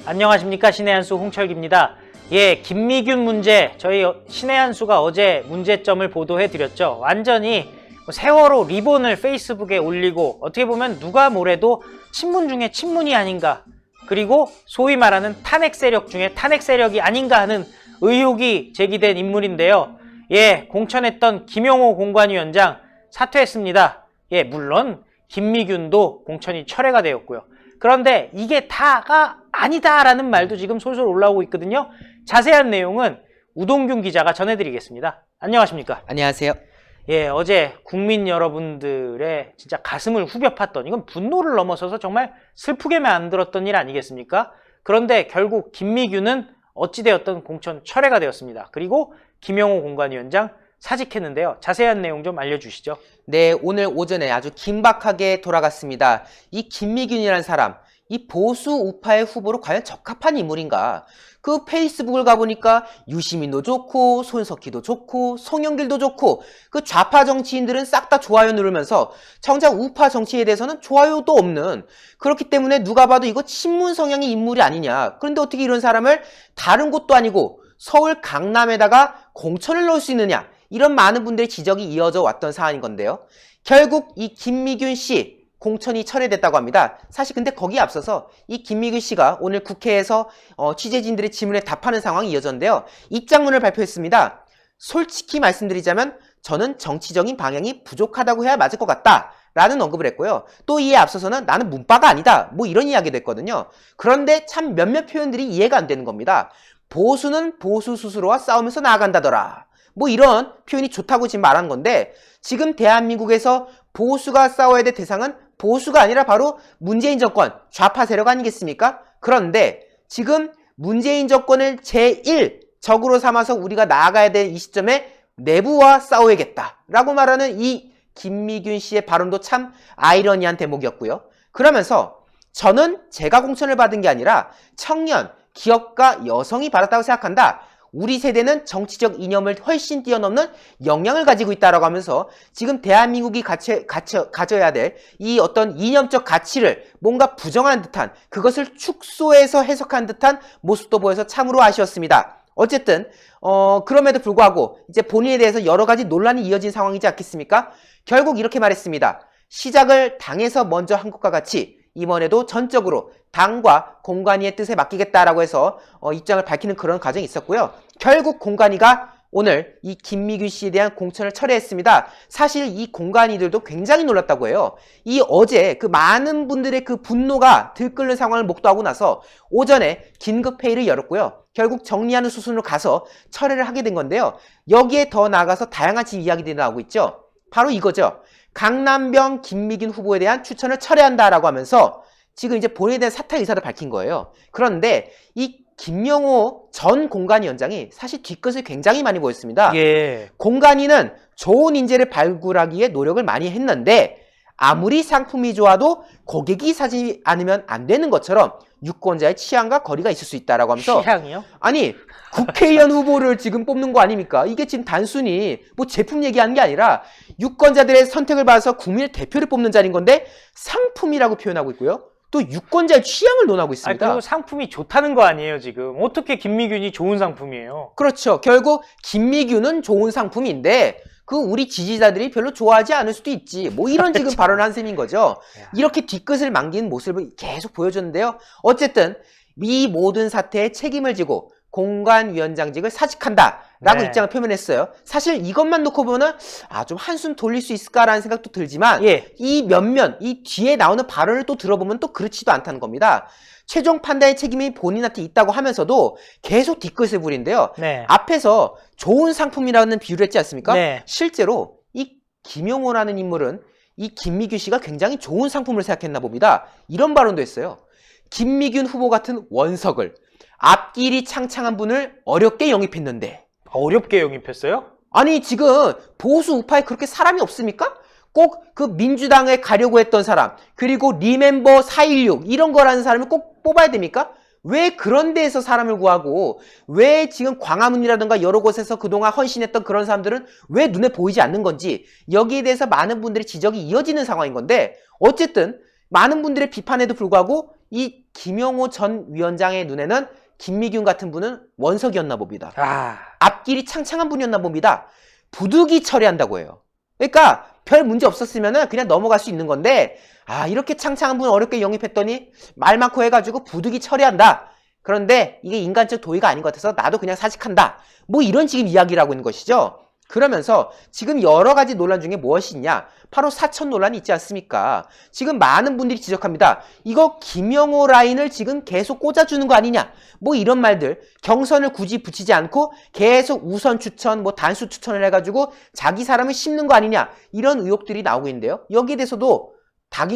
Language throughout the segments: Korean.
안녕하십니까, 신의 한수 홍철기입니다. 예, 김미균 문제, 저희 신의 한수가 어제 문제점을 보도해드렸죠. 완전히 세월호 리본을 페이스북에 올리고 어떻게 보면 누가 뭐래도 친문 중에 친문이 아닌가, 그리고 소위 말하는 탄핵 세력 중에 탄핵 세력이 아닌가 하는 의혹이 제기된 인물인데요. 예, 공천했던 김용호 공관위원장 사퇴했습니다. 예, 물론 김미균도 공천이 철회가 되었고요. 그런데 이게 다가 아니다라는 말도 지금 솔솔 올라오고 있거든요. 자세한 내용은 우동균 기자가 전해드리겠습니다. 안녕하십니까? 안녕하세요. 예, 어제 국민 여러분들의 진짜 가슴을 후벼 팠던, 이건 분노를 넘어서서 정말 슬프게 만들었던 일 아니겠습니까? 그런데 결국 김미균은 어찌되었던 공천 철회가 되었습니다. 그리고 김용호 공관위원장 사직했는데요. 자세한 내용 좀 알려주시죠. 네, 오늘 오전에 아주 긴박하게 돌아갔습니다. 이 김미균이라는 사람, 이 보수 우파의 후보로 과연 적합한 인물인가? 그 페이스북을 가보니까 유시민도 좋고 손석희도 좋고 송영길도 좋고 그 좌파 정치인들은 싹 다 좋아요 누르면서 정작 우파 정치에 대해서는 좋아요도 없는, 그렇기 때문에 누가 봐도 이거 친문 성향의 인물이 아니냐. 그런데 어떻게 이런 사람을 다른 곳도 아니고 서울 강남에다가 공천을 넣을 수 있느냐, 이런 많은 분들의 지적이 이어져 왔던 사안인 건데요. 결국 이 김미균 씨 공천이 철회됐다고 합니다. 사실 근데 거기에 앞서서 이 김미균 씨가 오늘 국회에서 취재진들의 질문에 답하는 상황이 이어졌는데요. 입장문을 발표했습니다. 솔직히 말씀드리자면 저는 정치적인 방향이 부족하다고 해야 맞을 것 같다 라는 언급을 했고요. 또 이에 앞서서는 나는 문바가 아니다, 뭐 이런 이야기도 했거든요. 그런데 참 몇몇 표현들이 이해가 안 되는 겁니다. 보수는 보수 스스로와 싸우면서 나아간다더라, 뭐 이런 표현이 좋다고 지금 말한 건데, 지금 대한민국에서 보수가 싸워야 될 대상은 보수가 아니라 바로 문재인 정권, 좌파 세력 아니겠습니까? 그런데 지금 문재인 정권을 제1 적으로 삼아서 우리가 나아가야 될 이 시점에 내부와 싸워야겠다라고 말하는 이 김미균 씨의 발언도 참 아이러니한 대목이었고요. 그러면서 저는 제가 공천을 받은 게 아니라 청년, 기업가, 여성이 받았다고 생각한다. 우리 세대는 정치적 이념을 훨씬 뛰어넘는 역량을 가지고 있다라고 하면서 지금 대한민국이 가져야 될 이 어떤 이념적 가치를 뭔가 부정한 듯한, 그것을 축소해서 해석한 듯한 모습도 보여서 참으로 아쉬웠습니다. 어쨌든 그럼에도 불구하고 이제 본인에 대해서 여러 가지 논란이 이어진 상황이지 않겠습니까? 결국 이렇게 말했습니다. 시작을 당에서 먼저 한 것과 같이 이번에도 전적으로 당과 공관위의 뜻에 맡기겠다라고 해서 입장을 밝히는 그런 과정이 있었고요. 결국 공관위가 오늘 이 김미균 씨에 대한 공천을 철회했습니다. 사실 이 공관위들도 굉장히 놀랐다고 해요. 이 어제 그 많은 분들의 그 분노가 들끓는 상황을 목도하고 나서 오전에 긴급회의를 열었고요. 결국 정리하는 수순으로 가서 철회를 하게 된 건데요. 여기에 더 나아가서 다양한 지금 이야기들이 나오고 있죠. 바로 이거죠. 강남병 김미균 후보에 대한 추천을 철회한다라고 하면서 지금 이제 본인에 대한 사퇴 의사를 밝힌 거예요. 그런데 이 김용호 전 공관위원장이 사실 뒤끝을 굉장히 많이 보였습니다. 예. 공관위는 좋은 인재를 발굴하기에 노력을 많이 했는데 아무리 상품이 좋아도 고객이 사지 않으면 안 되는 것처럼 유권자의 취향과 거리가 있을 수 있다라고 하면서, 취향이요? 아니 국회의원 후보를 지금 뽑는 거 아닙니까? 이게 지금 단순히 뭐 제품 얘기하는 게 아니라 유권자들의 선택을 받아서 국민의 대표를 뽑는 자리인 건데 상품이라고 표현하고 있고요. 또 유권자의 취향을 논하고 있습니다. 그리고 상품이 좋다는 거 아니에요, 지금. 어떻게 김미균이 좋은 상품이에요? 그렇죠. 결국 김미균은 좋은 상품인데 그 우리 지지자들이 별로 좋아하지 않을 수도 있지, 뭐 이런 지금 발언을 한 셈인 거죠. 이렇게 뒤끝을 남기는 모습을 계속 보여줬는데요. 어쨌든 이 모든 사태에 책임을 지고 공관위원장직을 사직한다라고 입장을 표명했어요. 사실 이것만 놓고 보면 좀 한숨 돌릴 수 있을까라는 생각도 들지만 이 면면, 이 뒤에 나오는 발언을 또 들어보면 또 그렇지도 않다는 겁니다. 최종 판단의 책임이 본인한테 있다고 하면서도 계속 뒤끝을 부린데요. 앞에서 좋은 상품이라는 비유를 했지 않습니까? 실제로 이 김용호라는 인물은 이 김미균 씨가 굉장히 좋은 상품을 생각했나 봅니다. 이런 발언도 했어요. 김미균 후보 같은 원석을, 앞길이 창창한 분을 어렵게 영입했는데. 어렵게 영입했어요? 아니 지금 보수 우파에 그렇게 사람이 없습니까? 꼭 그 민주당에 가려고 했던 사람, 그리고 리멤버 4.16 이런 거라는 사람을 꼭 뽑아야 됩니까? 왜 그런 데에서 사람을 구하고 왜 지금 광화문이라든가 여러 곳에서 그동안 헌신했던 그런 사람들은 왜 눈에 보이지 않는 건지 여기에 대해서 많은 분들의 지적이 이어지는 상황인 건데 어쨌든 많은 분들의 비판에도 불구하고 이 김영호 전 위원장의 눈에는 김미균 같은 분은 원석이었나 봅니다. 앞길이 창창한 분이었나 봅니다. 부득이 처리한다고 해요. 그러니까 별 문제 없었으면 그냥 넘어갈 수 있는 건데 이렇게 창창한 분 어렵게 영입했더니 말 많고 해가지고 부득이 처리한다. 그런데 이게 인간적 도의가 아닌 것 같아서 나도 그냥 사직한다. 뭐 이런 지금 이야기를 하고 있는 것이죠. 그러면서 지금 여러 가지 논란 중에 무엇이 있냐? 바로 사천 논란이 있지 않습니까? 지금 많은 분들이 지적합니다. 이거 김영호 라인을 지금 계속 꽂아주는 거 아니냐? 뭐 이런 말들, 경선을 굳이 붙이지 않고 계속 우선 추천, 뭐 단수 추천을 해가지고 자기 사람을 심는 거 아니냐? 이런 의혹들이 나오고 있는데요. 여기에 대해서도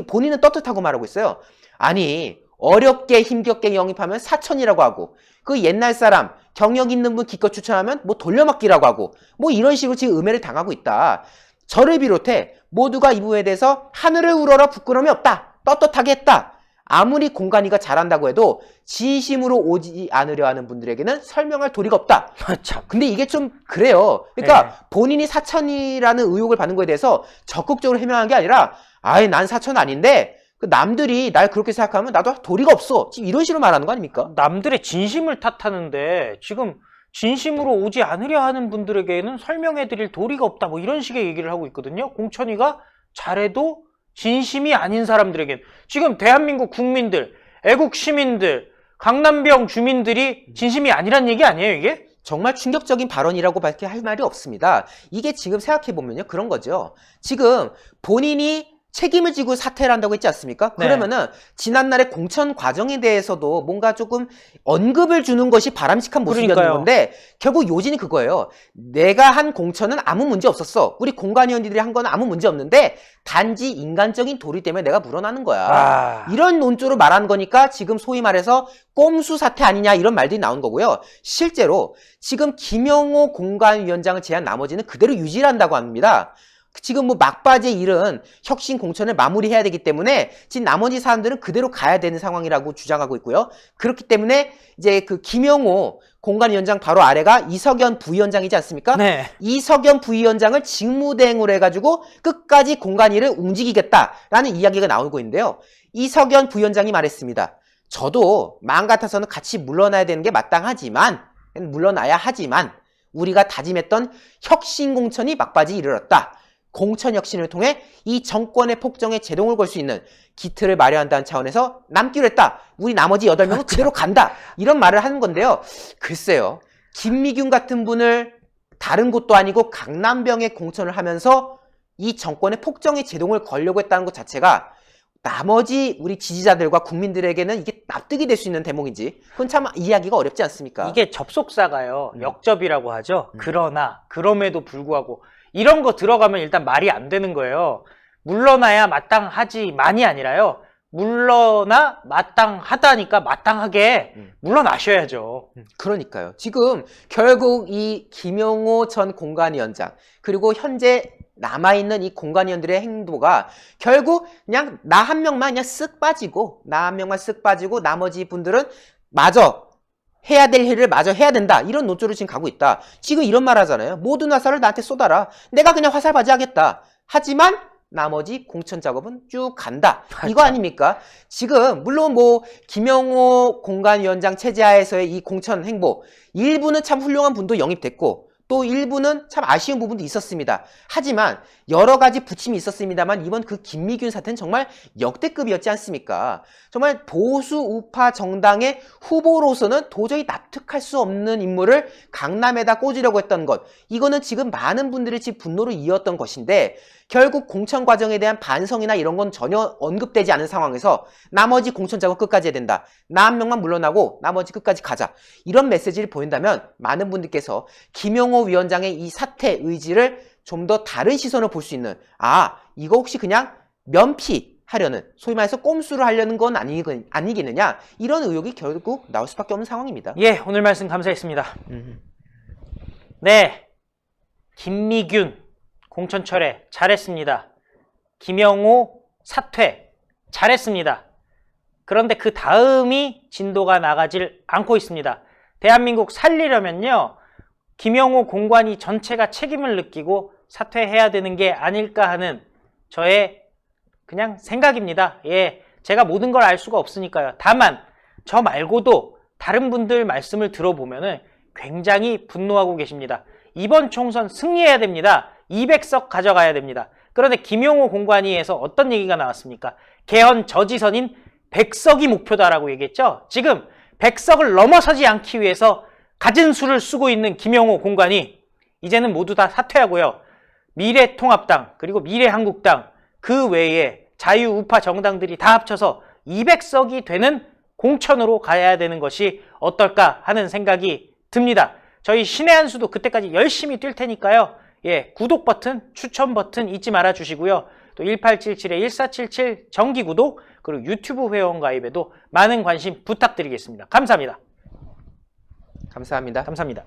본인은 떳떳하고 말하고 있어요. 아니, 어렵게 힘겹게 영입하면 사천이라고 하고 그 옛날 사람 경력 있는 분 기껏 추천하면 뭐 돌려막기라고 하고 뭐 이런 식으로 지금 음해를 당하고 있다. 저를 비롯해 모두가 이 부분에 대해서 하늘을 우러러 부끄러움이 없다. 떳떳하게 했다. 아무리 공간이가 잘한다고 해도 진심으로 오지 않으려 하는 분들에게는 설명할 도리가 없다. 근데 이게 좀 그래요. 그러니까 본인이 사천이라는 의혹을 받는 거에 대해서 적극적으로 해명한 게 아니라 난 사천 아닌데 남들이 날 그렇게 생각하면 나도 도리가 없어. 지금 이런 식으로 말하는 거 아닙니까? 남들의 진심을 탓하는데 지금 진심으로 오지 않으려 하는 분들에게는 설명해드릴 도리가 없다. 뭐 이런 식의 얘기를 하고 있거든요. 공천위가 잘해도 진심이 아닌 사람들에겐 지금 대한민국 국민들, 애국 시민들, 강남병 주민들이 진심이 아니란 얘기 아니에요, 이게? 정말 충격적인 발언이라고 밖에 할 말이 없습니다. 이게 지금 생각해보면요. 그런 거죠. 지금 본인이 책임을 지고 사퇴를 한다고 했지 않습니까? 네. 그러면은 지난날의 공천 과정에 대해서도 뭔가 조금 언급을 주는 것이 바람직한 모습이었는 그러니까요. 건데 결국 요지는 그거예요. 내가 한 공천은 아무 문제 없었어. 우리 공관위원들이 한 건 아무 문제 없는데 단지 인간적인 도리 때문에 내가 물어나는 거야. 이런 논조로 말하는 거니까 지금 소위 말해서 꼼수 사퇴 아니냐 이런 말들이 나온 거고요. 실제로 지금 김영호 공관위원장을 제한 나머지는 그대로 유지를 한다고 합니다. 지금 뭐 막바지의 일은 혁신 공천을 마무리해야 되기 때문에 지금 나머지 사람들은 그대로 가야 되는 상황이라고 주장하고 있고요. 그렇기 때문에 이제 그 김영호 공관위원장 바로 아래가 이석연 부위원장이지 않습니까? 네. 이석연 부위원장을 직무대행으로 해가지고 끝까지 공관위를 움직이겠다라는 이야기가 나오고 있는데요. 이석연 부위원장이 말했습니다. 저도 마음 같아서는 같이 물러나야 되는 게 마땅하지만 물러나야 하지만 우리가 다짐했던 혁신 공천이 막바지에 이르렀다. 공천 혁신을 통해 이 정권의 폭정에 제동을 걸 수 있는 기틀을 마련한다는 차원에서 남기로 했다. 우리 나머지 8명은 그대로 간다. 이런 말을 하는 건데요. 글쎄요. 김미균 같은 분을 다른 곳도 아니고 강남병에 공천을 하면서 이 정권의 폭정에 제동을 걸려고 했다는 것 자체가 나머지 우리 지지자들과 국민들에게는 이게 납득이 될 수 있는 대목인지 그건 참 이해하기가 어렵지 않습니까? 이게 접속사가요. 역접이라고 하죠. 그러나 그럼에도 불구하고 이런 거 들어가면 일단 말이 안 되는 거예요. 물러나야 마땅하지만이 아니라요. 물러나 마땅하다니까 마땅하게 물러나셔야죠. 그러니까요. 지금 결국 이 김영호 전 공관위원장 그리고 현재 남아있는 이 공관위원들의 행보가 결국 그냥 나 한 명만 그냥 쓱 빠지고 나 한 명만 쓱 빠지고 나머지 분들은 마저 해야 될 일을 마저 해야 된다. 이런 논조로 지금 가고 있다. 지금 이런 말 하잖아요. 모든 화살을 나한테 쏟아라. 내가 그냥 화살 바지하겠다. 하지만 나머지 공천 작업은 쭉 간다. 이거 아닙니까? 지금 물론 뭐 김영호 공관위원장 체제하에서의 이 공천 행보 일부는 참 훌륭한 분도 영입됐고 또 일부는 참 아쉬운 부분도 있었습니다. 하지만 여러 가지 부침이 있었습니다만 이번 그 김미균 사태는 정말 역대급이었지 않습니까? 정말 보수 우파 정당의 후보로서는 도저히 납득할 수 없는 인물을 강남에다 꽂으려고 했던 것. 이거는 지금 많은 분들이 지금 분노로 이었던 것인데 결국 공천 과정에 대한 반성이나 이런 건 전혀 언급되지 않은 상황에서 나머지 공천 작업 끝까지 해야 된다. 나 한 명만 물러나고 나머지 끝까지 가자. 이런 메시지를 보인다면 많은 분들께서 김영호 위원장의 이 사퇴 의지를 좀 더 다른 시선으로 볼 수 있는 이거 혹시 그냥 면피하려는 소위 말해서 꼼수를 하려는 건 아니겠느냐 이런 의혹이 결국 나올 수밖에 없는 상황입니다. 예, 오늘 말씀 감사했습니다. 네, 김미균 공천 철회 잘했습니다. 김영호 사퇴 잘했습니다. 그런데 그 다음이 진도가 나가질 않고 있습니다. 대한민국 살리려면요, 김영호 공관위 전체가 책임을 느끼고 사퇴해야 되는 게 아닐까 하는 저의 그냥 생각입니다. 예, 제가 모든 걸 알 수가 없으니까요. 다만 저 말고도 다른 분들 말씀을 들어보면은 굉장히 분노하고 계십니다. 이번 총선 승리해야 됩니다. 200석 가져가야 됩니다. 그런데 김용호 공관위에서 어떤 얘기가 나왔습니까? 개헌 저지선인 100석이 목표다라고 얘기했죠. 지금 100석을 넘어서지 않기 위해서 갖은 수를 쓰고 있는 김용호 공관위, 이제는 모두 다 사퇴하고요. 미래통합당 그리고 미래한국당 그 외에 자유우파 정당들이 다 합쳐서 200석이 되는 공천으로 가야 되는 것이 어떨까 하는 생각이 듭니다. 저희 신의 한 수도 그때까지 열심히 뛸 테니까요. 예, 구독 버튼, 추천 버튼 잊지 말아 주시고요. 또 1877-1477 정기 구독, 그리고 유튜브 회원 가입에도 많은 관심 부탁드리겠습니다. 감사합니다. 감사합니다. 감사합니다.